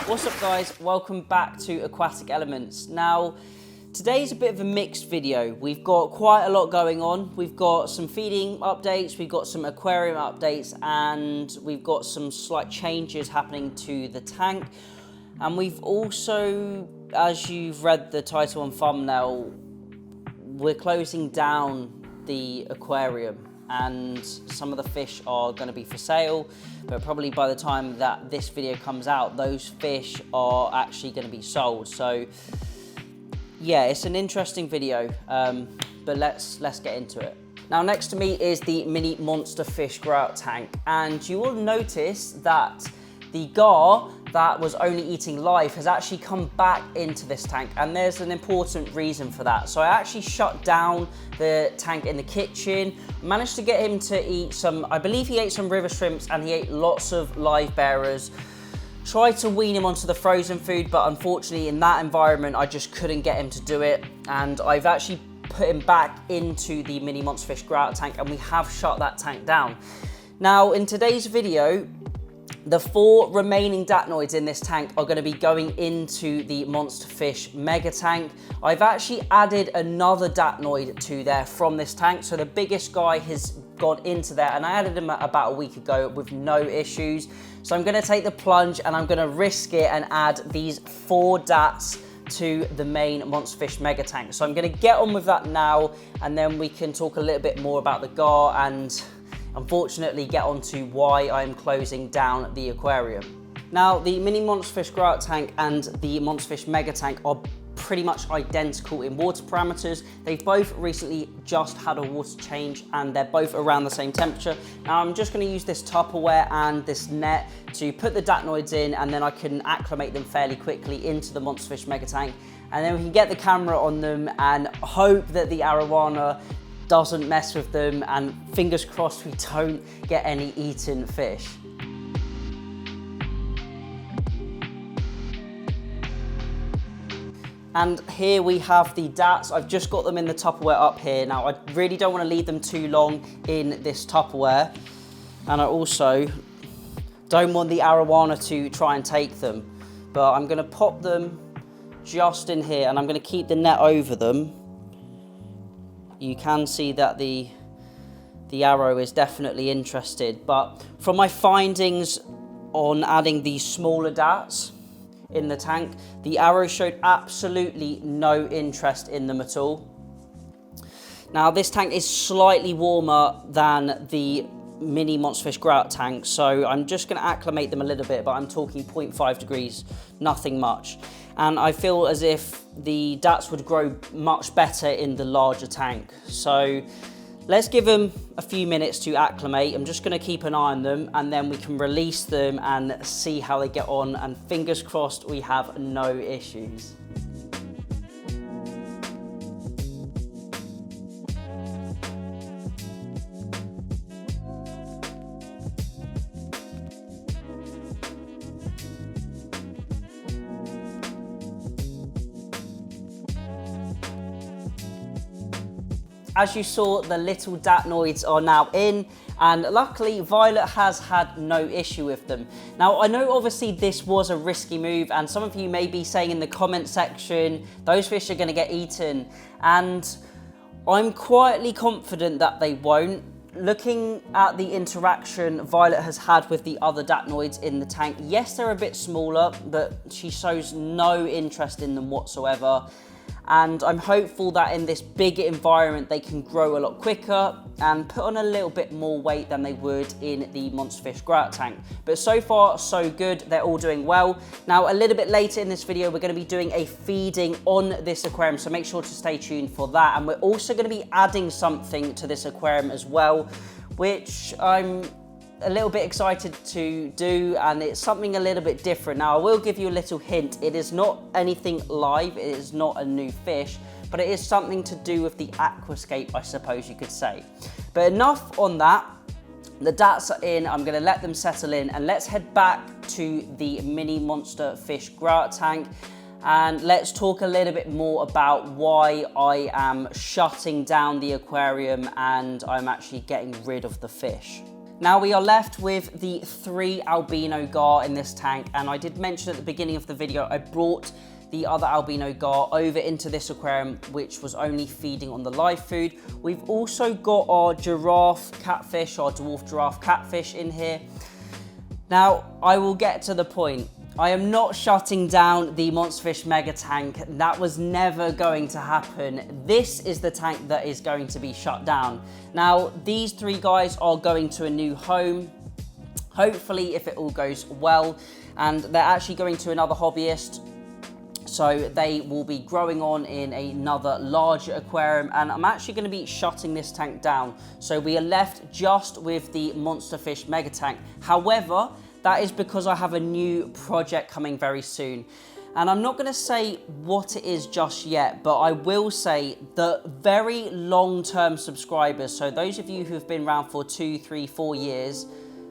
What's up guys, welcome back to Aquatic Elements. Now, today's a bit of a mixed video. We've got quite a lot going on. We've got some feeding updates, we've got some aquarium updates, and we've got some slight changes happening to the tank. And we've also, as you've read the title and thumbnail, we're closing down the aquarium. And some of the fish are going to be for sale, but probably by the time that this video comes out, those fish are actually going to be sold. So yeah, it's an interesting video, but let's get into it. Now, next to me is the mini monster fish grout tank, and you will notice that the gar that was only eating live has actually come back into this tank, and there's an important reason for that. So I actually shut down the tank in the kitchen, managed to get him to eat some, I believe he ate some river shrimps, and he ate lots of live bearers. Tried to wean him onto the frozen food, but unfortunately in that environment I just couldn't get him to do it, and I've actually put him back into the mini monster fish grout tank, and we have shut that tank down. Now, in today's video, the 4 remaining datnoids in this tank are going to be going into the monster fish mega tank. I've actually added another datnoid to there from this tank, so the biggest guy has gone into there, and I added him about a week ago with no issues. So I'm going to take the plunge and I'm going to risk it and add these 4 dats to the main monster fish mega tank. So I'm going to get on with that now, and then we can talk a little bit more about the gar and unfortunately get on to why I'm closing down the aquarium. Now, the mini monster fish grout tank and the monster fish mega tank are pretty much identical in water parameters. They've both recently just had a water change, and they're both around the same temperature. Now, I'm just going to use this Tupperware and this net to put the datnoids in, and then I can acclimate them fairly quickly into the monster fish mega tank, and then we can get the camera on them and hope that the arowana doesn't mess with them, and fingers crossed we don't get any eaten fish. And here we have the dats. I've just got them in the Tupperware up here. Now, I really don't want to leave them too long in this Tupperware, and I also don't want the arowana to try and take them, but I'm going to pop them just in here, and I'm going to keep the net over them. You can see that the arrow is definitely interested, but from my findings on adding these smaller dats in the tank, the arrow showed absolutely no interest in them at all. Now, this tank is slightly warmer than the mini monster fish grout tank, so I'm just going to acclimate them a little bit, but I'm talking 0.5 degrees, nothing much. And I feel as if the dats would grow much better in the larger tank. So let's give them a few minutes to acclimate. I'm just going to keep an eye on them, and then we can release them and see how they get on, and fingers crossed we have no issues. As you saw, the little datnoids are now in, and luckily Violet has had no issue with them. Now, I know obviously this was a risky move, and some of you may be saying in the comment section, those fish are going to get eaten, and I'm quietly confident that they won't. Looking at the interaction Violet has had with the other datnoids in the tank, yes, they're a bit smaller, but she shows no interest in them whatsoever. And I'm hopeful that in this bigger environment they can grow a lot quicker and put on a little bit more weight than they would in the monster fish grout tank. But so far, so good. They're all doing well. Now, a little bit later in this video, we're going to be doing a feeding on this aquarium, so make sure to stay tuned for that. And we're also going to be adding something to this aquarium as well, which I'm a little bit excited to do, and it's something a little bit different. Now, I will give you a little hint. It is not anything live, it is not a new fish, but it is something to do with the aquascape, I suppose you could say. But enough on that. The dats are in, I'm gonna let them settle in, and let's head back to the mini monster fish grout tank and let's talk a little bit more about why I am shutting down the aquarium and I'm actually getting rid of the fish. Now we are left with the 3 albino gar in this tank, and I did mention at the beginning of the video I brought the other albino gar over into this aquarium, which was only feeding on the live food. We've also got our giraffe catfish, our dwarf giraffe catfish in here. Now, I will get to the point. I am not shutting down the Monsterfish Mega Tank. That was never going to happen. This is the tank that is going to be shut down. Now, these 3 guys are going to a new home, hopefully if it all goes well, and they're actually going to another hobbyist. So they will be growing on in another larger aquarium, and I'm actually going to be shutting this tank down. So we are left just with the Monsterfish Mega Tank. However, that is because I have a new project coming very soon. And I'm not going to say what it is just yet, but I will say the very long-term subscribers, so those of you who have been around for 2, 3, 4 years,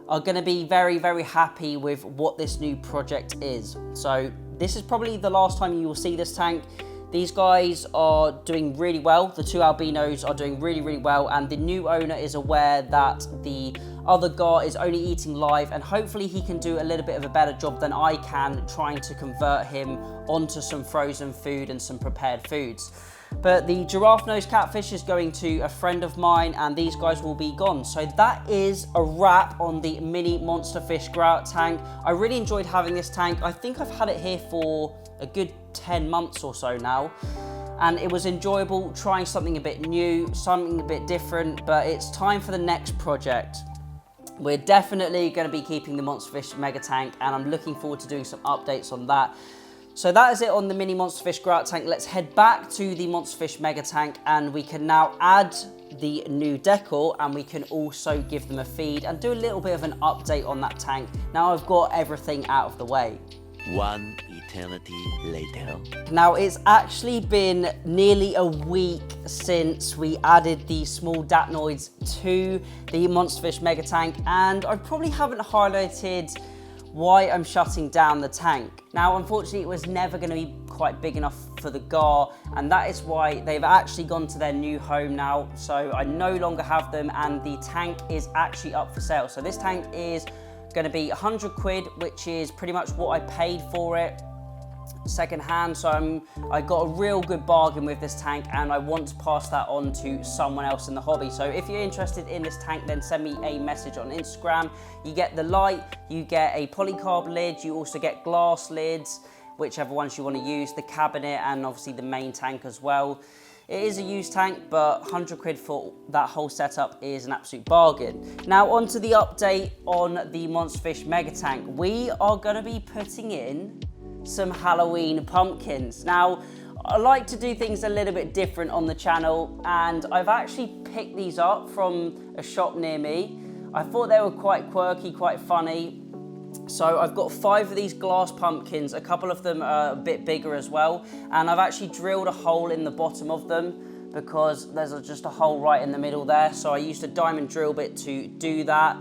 are going to be very, very happy with what this new project is. So this is probably the last time you will see this tank. These guys are doing really well. The 2 albinos are doing really, really well. And the new owner is aware that the other gar is only eating live, and hopefully he can do a little bit of a better job than I can trying to convert him onto some frozen food and some prepared foods. But the giraffe nose catfish is going to a friend of mine, and these guys will be gone. So that is a wrap on the mini Monsterfish grout tank. I really enjoyed having this tank. I think I've had it here for a good 10 months or so now. And it was enjoyable trying something a bit new, something a bit different, but it's time for the next project. We're definitely going to be keeping the Monsterfish Mega Tank, and I'm looking forward to doing some updates on that. So that is it on the mini Monsterfish grout tank. Let's head back to the Monsterfish Mega Tank, and we can now add the new decor, and we can also give them a feed and do a little bit of an update on that tank. Now I've got everything out of the way. 1 eternity later. Now it's actually been nearly a week since we added the small datnoids to the Monsterfish Mega Tank, and I probably haven't highlighted why I'm shutting down the tank. Now, unfortunately, it was never going to be quite big enough for the gar, and that is why they've actually gone to their new home now. So I no longer have them, and the tank is actually up for sale. So this tank is going to be 100 quid, which is pretty much what I paid for it second hand. So I got a real good bargain with this tank, and I want to pass that on to someone else in the hobby. So if you're interested in this tank, then send me a message on Instagram. You get the light, you get a polycarb lid, you also get glass lids, whichever ones you want to use, the cabinet, and obviously the main tank as well. It is a used tank, but 100 quid for that whole setup is an absolute bargain. Now onto the update on the Monsterfish Mega Tank. We are going to be putting in some Halloween pumpkins. Now, I like to do things a little bit different on the channel, and I've actually picked these up from a shop near me. I thought they were quite quirky, quite funny. So I've got 5 of these glass pumpkins. A couple of them are a bit bigger as well, and I've actually drilled a hole in the bottom of them because there's just a hole right in the middle there. So I used a diamond drill bit to do that.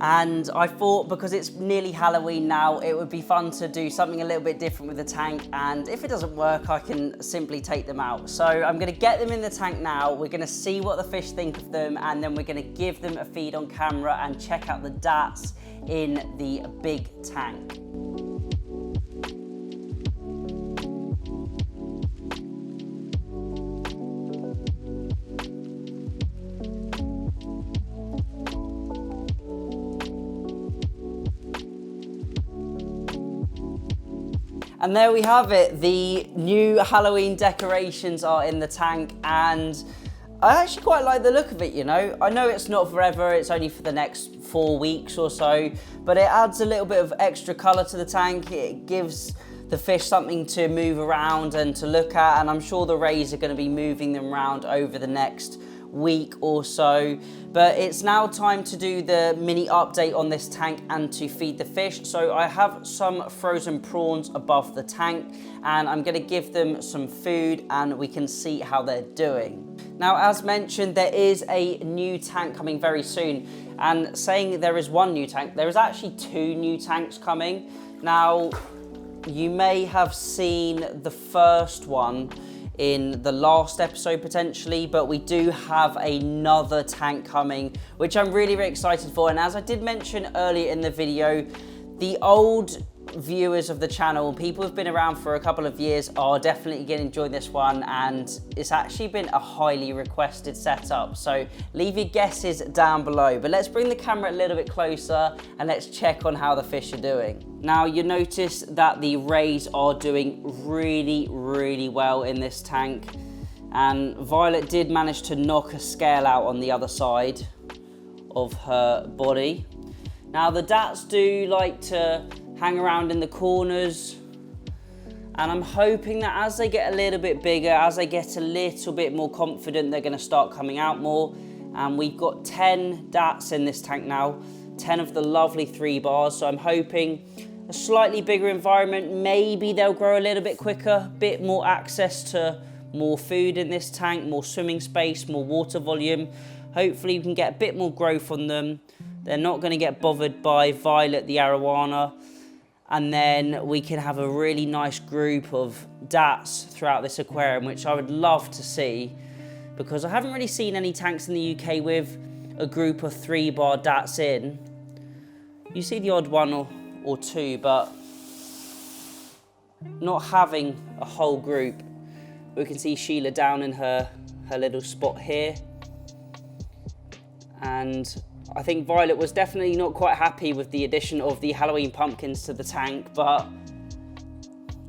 And I thought, because it's nearly Halloween now, it would be fun to do something a little bit different with the tank, and if it doesn't work, I can simply take them out. So I'm going to get them in the tank now. We're going to see what the fish think of them, and then we're going to give them a feed on camera and check out the dats in the big tank. And there we have it. The new Halloween decorations are in the tank, and I actually quite like the look of it, you know. I know it's not forever, it's only for the next 4 weeks or so, but it adds a little bit of extra colour to the tank. It gives the fish something to move around and to look at, and I'm sure the rays are going to be moving them around over the next week or so. But it's now time to do the mini update on this tank and to feed the fish. So I have some frozen prawns above the tank, and I'm going to give them some food and we can see how they're doing. Now, as mentioned, there is a new tank coming very soon, and saying there is one new tank, there is actually 2 new tanks coming. Now, you may have seen the first one in the last episode potentially, but we do have another tank coming, which I'm really, really excited for. And as I did mention earlier in the video, the old viewers of the channel, people who've been around for a couple of years, are definitely going to enjoy this one, and it's actually been a highly requested setup. So leave your guesses down below, but let's bring the camera a little bit closer and let's check on how the fish are doing. Now you notice that the rays are doing really, really well in this tank, and Violet did manage to knock a scale out on the other side of her body. Now the dats do like to hang around in the corners, and I'm hoping that as they get a little bit bigger, as they get a little bit more confident, they're going to start coming out more. And we've got 10 dats in this tank now, 10 of the lovely 3 bars, so I'm hoping a slightly bigger environment, maybe they'll grow a little bit quicker, bit more access to more food in this tank, more swimming space, more water volume. Hopefully we can get a bit more growth on them. They're not going to get bothered by Violet the arowana, and then we can have a really nice group of dats throughout this aquarium, which I would love to see, because I haven't really seen any tanks in the UK with a group of 3-bar dats in. You see the odd one or two, but not having a whole group. We can see Sheila down in her little spot here, and I think Violet was definitely not quite happy with the addition of the Halloween pumpkins to the tank, but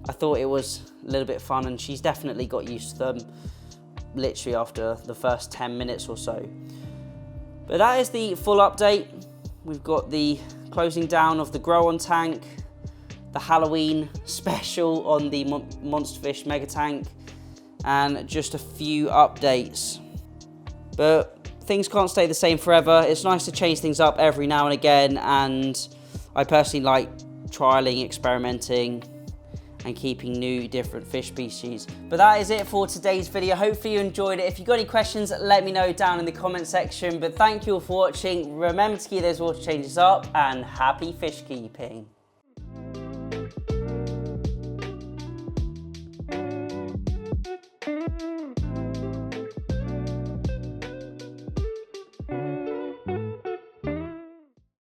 I thought it was a little bit fun, and she's definitely got used to them literally after the first 10 minutes or so. But that is the full update. We've got the closing down of the grow on tank, the Halloween special on the Monsterfish mega tank, and just a few updates. But things can't stay the same forever. It's nice to change things up every now and again, and I personally like trialing, experimenting, and keeping new different fish species. But that is it for today's video. Hopefully you enjoyed it. If you've got any questions, let me know down in the comment section. But thank you all for watching. Remember to keep those water changes up, and happy fish keeping.